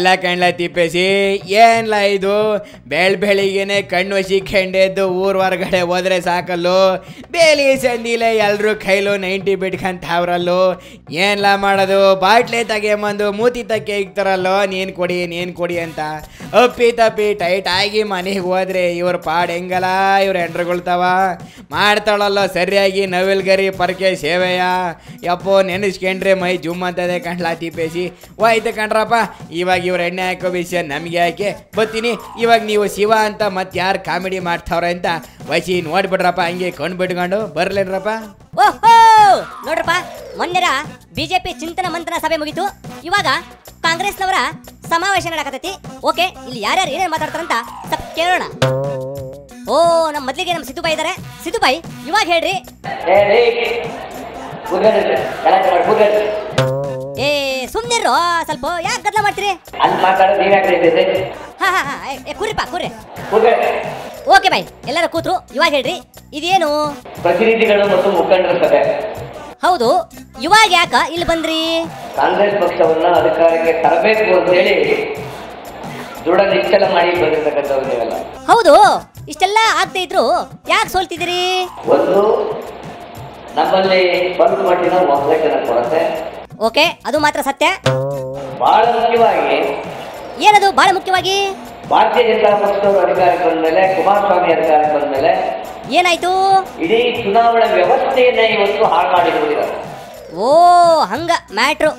ಅಲ್ಲ ಕಣ್ಲ ತಿಪ್ಪೇಸಿ, ಏನ್ಲ ಇದು ಬೆಳಿಗ್ಗೆನೆ ಕಣ್ಣು ಸಿಕ್ಕೊಂಡೆದ್ದು ಊರ್ ಹೊರಗಡೆ ಹೋದ್ರೆ ಸಾಕಲ್ಲು, ಬೇಲಿ ಸಂದಿಲೆ ಎಲ್ರು ಕೈಲು 90 ಬಿಟ್ಕಂತಾವ್ರಲ್ಲು. ಏನ್ಲ ಮಾಡೋದು, ಬಾಟ್ಲೆ ತಗೊಂಬಂದು ಮೂತಿ ತಕ್ಕೆ ಇಕ್ತಾರಲ್ಲೋ, ನೀನ್ ಕೊಡಿ ಅಂತ. ಅಪ್ಪಿ ತಪ್ಪಿ ಟೈಟ್ ಆಗಿ ಮನೆಗೆ ಹೋದ್ರೆ ಇವ್ರ ಪಾಡ್ ಹೆಂಗಲ್ಲ, ಇವ್ರ ಎಂಡ್ರಗಳ್ತಾವ. ಮಾಡ್ತಾಳಲ್ಲೋ ಸರಿಯಾಗಿ ನವಿಲ್ಗರಿ ಪರ್ಕೆ ಸೇವೆಯ. ಯಪ್ಪೋ ನೆನೆಸ್ಕೊಂಡ್ರೆ ಮೈ ಜುಮ್ ಅಂತದೆ ಕಣ್ಲಾ ತಿಪ್ಪೇಸಿ. ಹೋಯ್ತು ಕಣ್ರಪ್ಪ, ಇವಾಗ ಇವ್ರ ಎಣ್ಣೆ ಹಾಕೋ ವಿಷಯ ನಮಗೆ ಯಾಕೆ ಬರ್ತೀನಿ. ಇವಾಗ ನೀವು ಶಿವ ಅಂತ ಮತ್ತೆ ಯಾರು ಕಾಮಿಡಿ ಮಾಡ್ತಾವ್ರ ಅಂತ ವಸಿ ನೋಡ್ಬಿಡ್ರಪ್ಪ, ಹಂಗೆ ಕೊಂಡ್ಬಿಟ್ಕೊಂಡು ಬರ್ಲೇನ್ರಪ್ಪ. ಓಹೋ ನೋಡ್ರಪ್ಪ, ಮೊನ್ನೆರ ಬಿಜೆಪಿ ಚಿಂತನ ಮಂಥನ ಸಭೆ ಮುಗಿತು. ಇವಾಗ ಕಾಂಗ್ರೆಸ್ನವರ ಸಮಾವೇಶ ನಡೆಯಕತ್ತೈತಿ. ಓಕೆ, ಇಲ್ಲಿ ಯಾರ್ಯಾರು ಏನೇನು ಮಾತಾಡ್ತಾರಂತ ಸ್ವಲ್ಪ ಕೇಳೋಣ. ಓ, ನಮ್ಮ ಮೊದಲಿಗೆ ನಮ್ಮ ಸಿದ್ದು ಬಾಯಿ ಇದ್ದಾರೆ. ಸಿದ್ದು ಬಾಯಿ, ಇವಾಗ ಹೇಳ್ರಿ. ಏ ಸುಮ್ನಿರೋ, ಸ್ವಲ್ಪ ಯಾಕೆ ಗದ್ದಲ ಮಾಡ್ತೀರಿ? ಹಾ ಹಾ ಹಾ, ಕೂರಿಪ್ಪ ಕೂರಿ. ಓಕೆ ಬಾಯ್, ಎಲ್ಲರೂ ಕೂತ್ರು. ಇವಾಗ ಹೇಳ್ರಿ, ಇದೇನು? ಪ್ರತಿನಿಧಿಗಳು ಮತ್ತು ಮುಖಂಡರ ಸಭೆ. ಹೌದು, ಇವಾಗ ಯಾಕ ಇಲ್ಲಿ ಬಂದ್ರಿ? ಕಾಂಗ್ರೆಸ್ ಪಕ್ಷವನ್ನ ಅಧಿಕಾರಕ್ಕೆ ತರಬೇಕು ಅಂತ ಹೇಳಿ ದೃಢ ನಿಶ್ಚಲ ಮಾಡಿ ಬಂದಿರತಕ್ಕಂಥವ್ರು ನೀವೆಲ್ಲ. ಹೌದು, ಇಷ್ಟೆಲ್ಲ ಆಗ್ತಾ ಇದ್ರು ಯಾಕೆ ಸೋಲ್ತಿದ್ದೀರಿ? ಒಂದು, ನಮ್ಮಲ್ಲಿ ಸ್ವಲ್ಪ ಮಟ್ಟಿನ ಒಗ್ಗಟ್ಟಿನ ಕೊರತೆ. ಓಕೆ, ಅದು ಮಾತ್ರ ಸತ್ಯ. ಬಹಳ ಮುಖ್ಯವಾಗಿ ಏನದು ಬಹಳ ಮುಖ್ಯವಾಗಿ? ಭಾರತೀಯ ಜನತಾ ಪಕ್ಷದವರು ಅಧಿಕಾರಕ್ಕೆ ಬಂದ ಮೇಲೆ, ಕುಮಾರಸ್ವಾಮಿ ಅಧಿಕಾರಕ್ಕೆ ಬಂದ ಮೇಲೆ ಏನಾಯ್ತು? ಇಡೀ ಚುನಾವಣಾ ವ್ಯವಸ್ಥೆಯನ್ನ ಇವತ್ತು ಹಾಳು ಮಾಡಿರುವುದಿದ್ದಾರೆ. ಓ, ಹಂಗ ಮ್ಯಾಟ್ರು.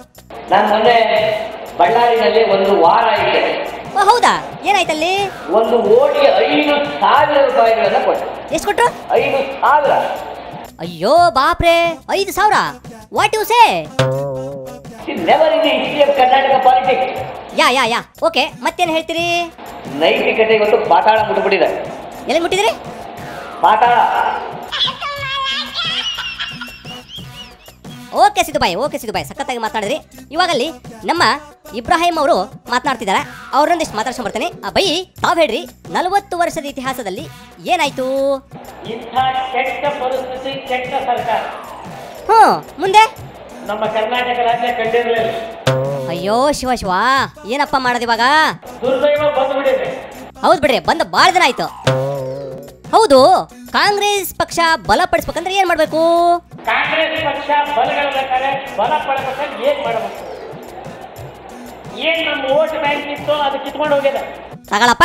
ನಾನು ಮೊನ್ನೆ ಬಳ್ಳಾರಿನಲ್ಲಿ ಒಂದು ವಾರ ಇದ್ದೆ. ಓ ಹೌದಾ, ಏನಾಯ್ತಲ್ಲಿ? ಒಂದು ಓಟಿಗೆ 5,000 ರೂಪಾಯಿಗಳನ್ನ ಕೊಟ್ಟೆ. ಎಷ್ಟು ಕೊಟ್ರು? 5,000. ಅಯ್ಯೋ ಬಾಪ್ರೆ, 5,000? What you say? Never in the history of Karnataka politics. Yeah okay, ಮತ್ತೇನು ಹೇಳ್ತೀರಿ? ನೈತಿಕತೆ ಇವತ್ತು ಪಾತಾಳ ಮುಟ್ಬಿಟ್ಟಿದೆ. ಎಲ್ಲಿ ಮುಟ್ಟಿದ್ರಿ? ಪಾತಾಳ. ಓಕೆ ಸಿದ್ದು ಬಾಯ್, ಸಖತ್ತಾಗಿ ಮಾತಾಡಿದ್ರಿ. ಇವಾಗಲ್ಲಿ ನಮ್ಮ ಇಬ್ರಾಹಿಂ ಅವರು ಮಾತನಾಡ್ತಿದ್ದಾರೆ. ಅವ್ರನ್ನೊಂದಿಷ್ಟು ಮಾತಾಡ್ಸ್ಕೊಂಡ್ ಬರ್ತೀನಿ. ಬೈ, ತಾವ್ ಹೇಳ್ರಿ, 40 ವರ್ಷದ ಇತಿಹಾಸದಲ್ಲಿ ಏನಾಯ್ತು? ಇಂಥ ಕೆಟ್ಟ ಪರಿಸ್ಥಿತಿ, ಕೆಟ್ಟ ಸರ್ಕಾರ ಮುಂದೆ ನಮ್ಮ ಕರ್ನಾಟಕ ರಾಜ್ಯ ಕಂಡಿರಲಿಲ್ಲ. ಅಯ್ಯೋ ಶಿವ, ಏನಪ್ಪ ಮಾಡೋದು ಇವಾಗ? ದುರ್ದೈವ ಬಂದ್ಬಿಟ್ಟಿದೆ. ಹೌದು ಬಿಡ್ರಿ, ಬಂದ ಭಾಳ ದಿನ ಆಯ್ತು. ಹೌದು, ಕಾಂಗ್ರೆಸ್ ಪಕ್ಷ ಬಲಪಡಿಸ್ಬೇಕಂದ್ರೆ ಏನ್ ಮಾಡ್ಬೇಕು? ಕಾಂಗ್ರೆಸ್ ಪಕ್ಷ ಬಲಗೊಳ್ಳಬೇಕಾದ್ರೆ, ಬಲಪಡಬೇಕಾದ್ರೆ ಏನ್ ಮಾಡಬೇಕು? ಏನ್ ನಮ್ಮ ವೋಟ್ ಬ್ಯಾಂಕ್ ಇತ್ತು ಅದು ಕಿತ್ಕೊಂಡು ಹೋಗಿದೆ. ತಗೊಳಪ್ಪ.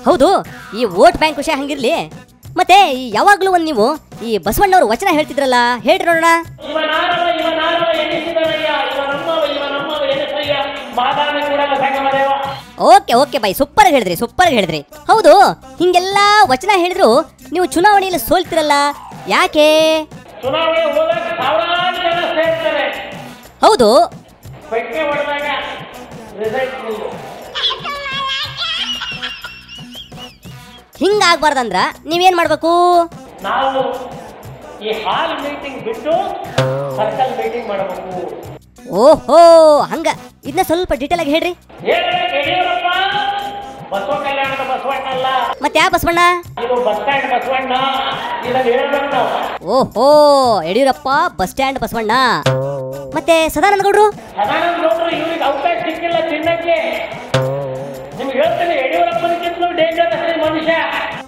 ಹೌದು, ಈ ವೋಟ್ ಬ್ಯಾಂಕ್ ವಿಷಯ ಹಂಗಿರ್ಲಿ. ಮತ್ತೆ ಯಾವಾಗ್ಲೂ ಒಂದು ನೀವು ಈ ಬಸವಣ್ಣವರು ವಚನ ಹೇಳ್ತಿದ್ರಲ್ಲ, ಹೇಳ್ರಿ ನೋಡೋಣ. ಓಕೆ ಬೈ, ಸೂಪರ್ ಹೇಳಿದ್ರಿ. ಹೌದು, ಹಿಂಗೆಲ್ಲ ವಚನ ಹೇಳಿದ್ರು ನೀವು ಚುನಾವಣೆಯಲ್ಲಿ ಸೋಲ್ತಿರಲ್ಲ, ಯಾಕೆ? ಹೌದು, ಹಿಂಗಾಗ್ಬಾರ್ದಂದ್ರ ನೀವೇನ್ ಮಾಡ್ಬೇಕು? ನಾವು ಈ ಹಾಲ್ ಮೀಟಿಂಗ್ ಬಿಟ್ಟು ಸರ್ಕಲ್ ಮೀಟಿಂಗ್ ಮಾಡಬೇಕು. ಓಹೋ, ಹಂಗ. ಇದನ್ನ ಸ್ವಲ್ಪ ಡೀಟೇಲ್ ಆಗಿ ಹೇಳ್ರಿ. ಬಸವ ಕಲ್ಯಾಣದ ಬಸವಣ್ಣ ಅಲ್ಲ, ಮತ್ತೆ ಯಾವ ಬಸವಣ್ಣ? ಇದು ಬಸ್ ಸ್ಟ್ಯಾಂಡ್ ಬಸವಣ್ಣ. ಇದನ್ನ ಹೇಳ್ಬೇಕು ನಾವು. ಓಹೋ, ಯಡಿಯೂರಪ್ಪ ಬಸ್ ಸ್ಟ್ಯಾಂಡ್ ಬಸವಣ್ಣ. ಮತ್ತೆ ಸದಾನಂದ ಗೌಡ್ರು ಇವ್ರಿಗೆ ಅವಕಾಶ ಸಿಕ್ಕಿಲ್ಲ ತಿನ್ನಕ್ಕೆ. ನಿಮ್ಗೆ ಹೇಳ್ತೇನೆ, ಯಡಿಯೂರಪ್ಪನಿಗಿಂತಲೂ ಡೇಂಜರ್ ಮನುಷ್ಯ.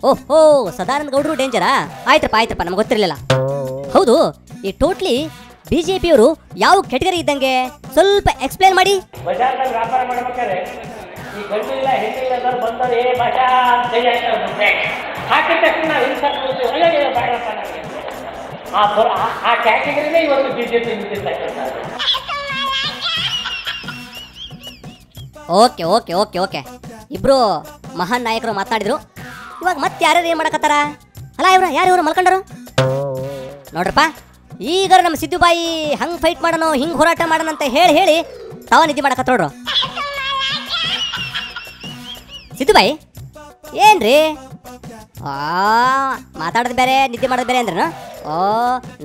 ಓಹೋ, ಸದಾನಂದ ಗೌಡ್ರು ಡೇಂಜರಾ? ಆಯ್ತಪ್ಪ, ನಮ್ಗೆ ಗೊತ್ತಿರಲಿಲ್ಲ. ಹೌದು, ಈ ಟೋಟ್ಲಿ ಬಿಜೆಪಿಯವರು ಯಾವ ಕೆಟಗರಿ ಇದ್ದಂಗೆ ಸ್ವಲ್ಪ ಎಕ್ಸ್ಪ್ಲೇನ್ ಮಾಡಿ. ಬಜಾರ್ನಲ್ಲಿ ವ್ಯಾಪಾರ ಮಾಡ್ಬೇಕಾದ್ರೆ ಈ ಗಂಡು ಇಲ್ಲ ಹೆಣ್ಣು ಇಲ್ಲ ಬಂದವರು ಏ ಭಾಷಾ ಹಾಕಿದ ತಕ್ಷಣ ಆ ಕ್ಯಾಟಗರಿನೇ ಇವತ್ತು ಬಿಜೆಪಿ ನಿಂತಿರ್ತಕ್ಕಂಥ. ಓಕೆ, ಇಬ್ರು ಮಹಾನ್ ನಾಯಕರು ಮಾತನಾಡಿದ್ರು. ಇವಾಗ ಮತ್ತೆ ಯಾರ್ಯಾರು ಏನ್ ಮಾಡಕತ್ತಾರ? ಅಲ್ಲ, ಯಾರು ಮಲ್ಕೊಂಡರು ನೋಡ್ರಪ್ಪ. ಈಗ ನಮ್ಮ ಸಿದ್ದುಬಾಯಿ ಹಂಗ್ ಫೈಟ್ ಮಾಡೋಣ, ಹಿಂಗ್ ಹೋರಾಟ ಮಾಡೋಣ ಅಂತ ಹೇಳಿ ತಾವ ನಿದ್ದೆ ಮಾಡಕತ್ತೋಡ್ರು. ಸಿದ್ದುಬಾಯಿ ಏನ್ರಿ ಮಾತಾಡೋದು ಬೇರೆ, ನಿದ್ದೆ ಮಾಡೋದು ಬೇರೆ ಅಂದ್ರನ? ಓ,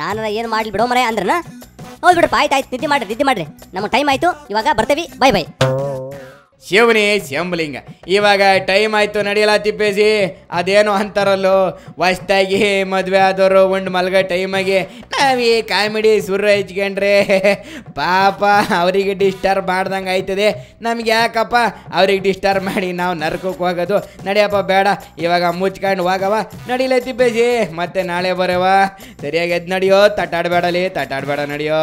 ನಾನು ಏನು ಮಾಡ್ಲಿ ಬಿಡೋ ಮರೆ ಅಂದ್ರನ? ಹೌದು ಬಿಡಪ್ಪ, ಆಯ್ತು, ನಿದ್ದೆ ಮಾಡ್ರಿ. ನಮಗೆ ಟೈಮ್ ಆಯ್ತು, ಇವಾಗ ಬರ್ತೇವಿ. ಬೈ. ಶಿವನಿ ಶಂಬಲಿಂಗ, ಇವಾಗ ಟೈಮ್ ಆಯ್ತು, ನಡೆಯಲ್ಲ ತಿಪ್ಪೇಸಿ. ಅದೇನೋ ಅಂತಾರಲ್ಲೋ, ಹೊಸ್ದಾಗಿ ಮದುವೆ ಆದವರು ಉಂಡು ಮಲ್ಗ ಟೈಮಾಗಿ ನಾವೀ ಕಾಮಿಡಿ ಸುರು ಹಚ್ಕೊಂಡ್ರೆ ಪಾಪ ಅವರಿಗೆ ಡಿಸ್ಟರ್ಬ್ ಮಾಡ್ದಂಗೆ ಆಯ್ತದೆ. ನಮ್ಗೆ ಯಾಕಪ್ಪ ಅವ್ರಿಗೆ ಡಿಸ್ಟರ್ಬ್ ಮಾಡಿ ನಾವು ನರ್ಕಕ್ಕೆ ಹೋಗೋದು? ನಡಿಯಪ್ಪ ಬೇಡ, ಇವಾಗ ಮುಚ್ಕೊಂಡು ಹೋಗವ. ನಡಿಲೇ ತಿಪ್ಪೇಜಿ, ಮತ್ತೆ ನಾಳೆ ಬರವ. ಸರಿಯಾಗಿ ಎದ್ದು ನಡಿಯೋ, ತಟ್ಟಾಡಬೇಡಲಿ, ತಟ್ಟಾಡಬೇಡ, ನಡಿಯೋ.